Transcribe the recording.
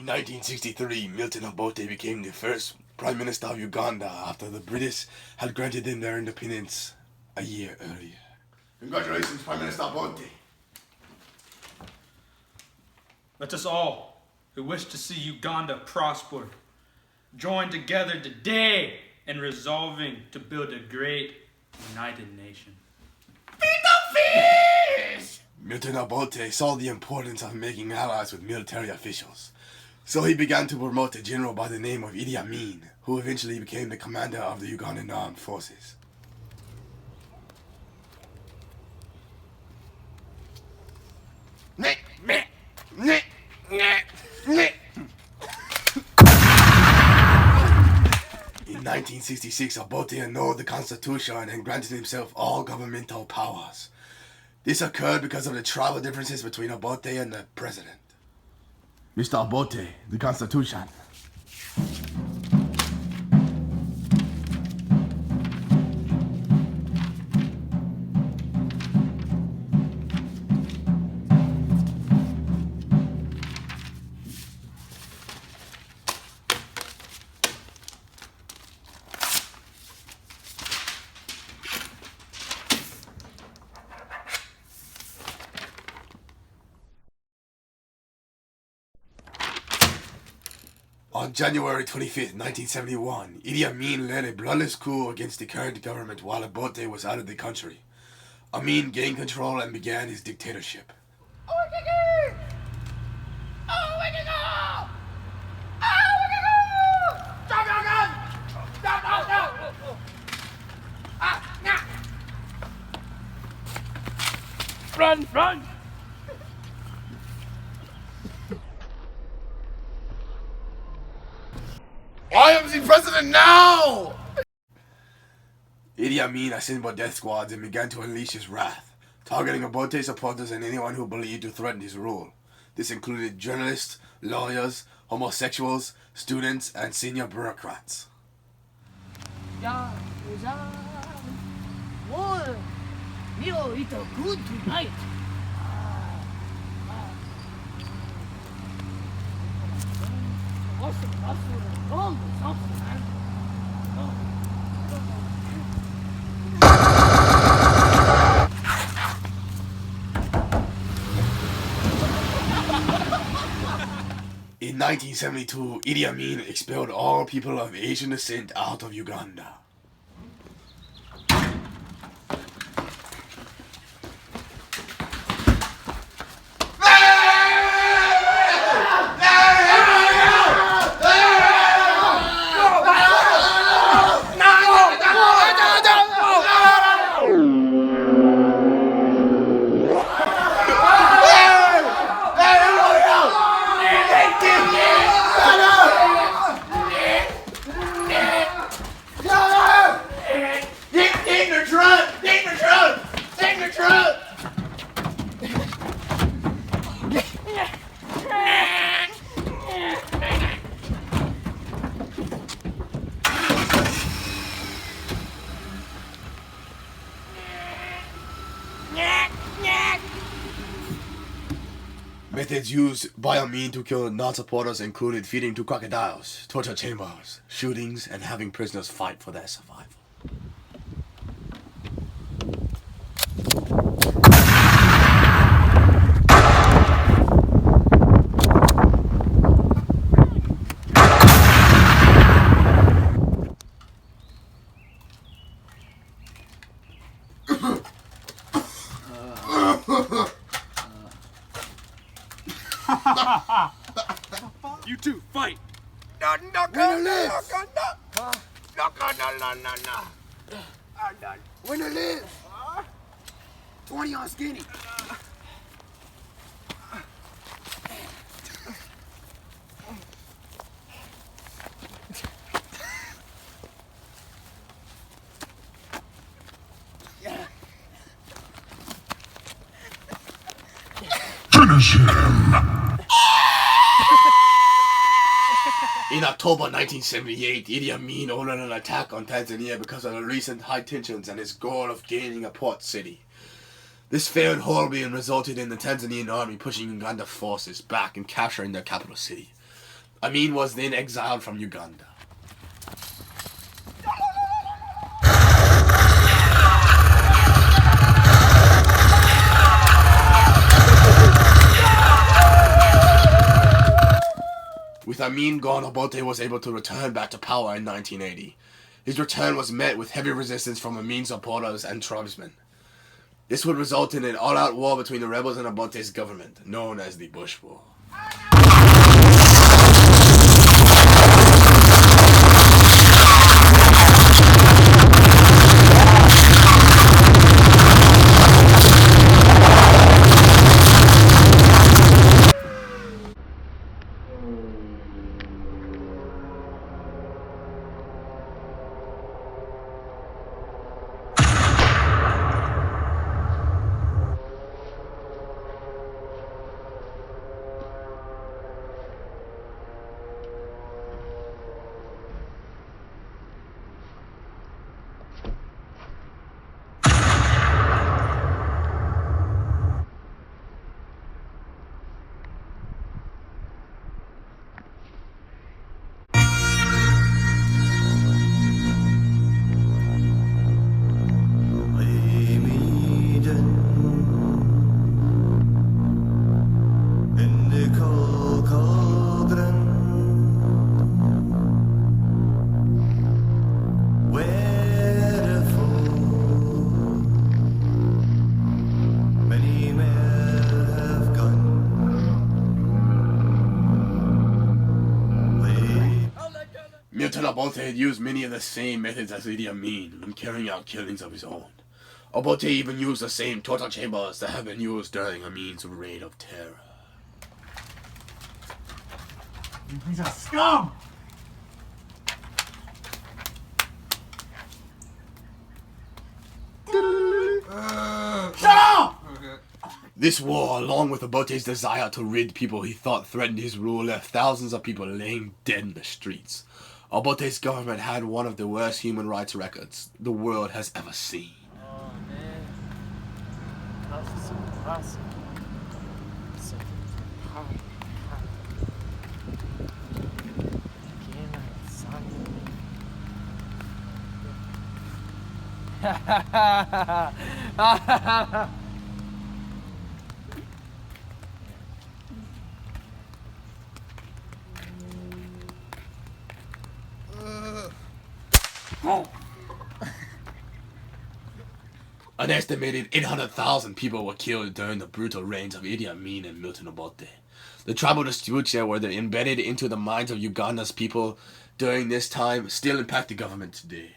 In 1963, Milton Obote became the first Prime Minister of Uganda after the British had granted them their independence a year earlier. Congratulations, Prime Minister Obote. Let us all, who wish to see Uganda prosper, join together today in resolving to build a great, united nation. Feed the fish! Milton Obote saw the importance of making allies with military officials, so he began to promote a general by the name of Idi Amin, who eventually became the commander of the Ugandan armed forces. In 1966, Obote annulled the constitution and granted himself all governmental powers. This occurred because of the tribal differences between Obote and the president. Mr. Obote, the constitution. On January 25th, 1971, Idi Amin led a bloodless coup against the current government while Obote was out of the country. Amin gained control and began his dictatorship. Run, run! I am the president now! Idi Amin assembled death squads and began to unleash his wrath, targeting Obote supporters and anyone who believed to threaten his rule. This included journalists, lawyers, homosexuals, students, and senior bureaucrats. We'll eat a good tonight. In 1972, Idi Amin expelled all people of Asian descent out of Uganda. Methods used by Amin to kill non-supporters included feeding to crocodiles, torture chambers, shootings, and having prisoners fight for their survival. You two, fight! Winner lives. 20 on skinny. Finish him! In October 1978, Idi Amin ordered an attack on Tanzania because of the recent high tensions and his goal of gaining a port city. This failed horribly and resulted in the Tanzanian army pushing Uganda forces back and capturing their capital city. Amin was then exiled from Uganda. With Amin gone, Obote was able to return back to power in 1980. His return was met with heavy resistance from Amin's supporters and tribesmen. This would result in an all-out war between the rebels and Obote's government, known as the Bush War. Milton Obote had used many of the same methods as Idi Amin when carrying out killings of his own. Obote even used the same torture chambers that had been used during Amin's reign of terror. He's a scum! Shut up! This war, along with Obote's desire to rid people he thought threatened his rule, left thousands of people laying dead in the streets. Obote's government had one of the worst human rights records the world has ever seen. Oh man, that's so impossible. So impossible. An estimated 800,000 people were killed during the brutal reigns of Idi Amin and Milton Obote. The tribal disputes that were embedded into the minds of Uganda's people during this time still impact the government today.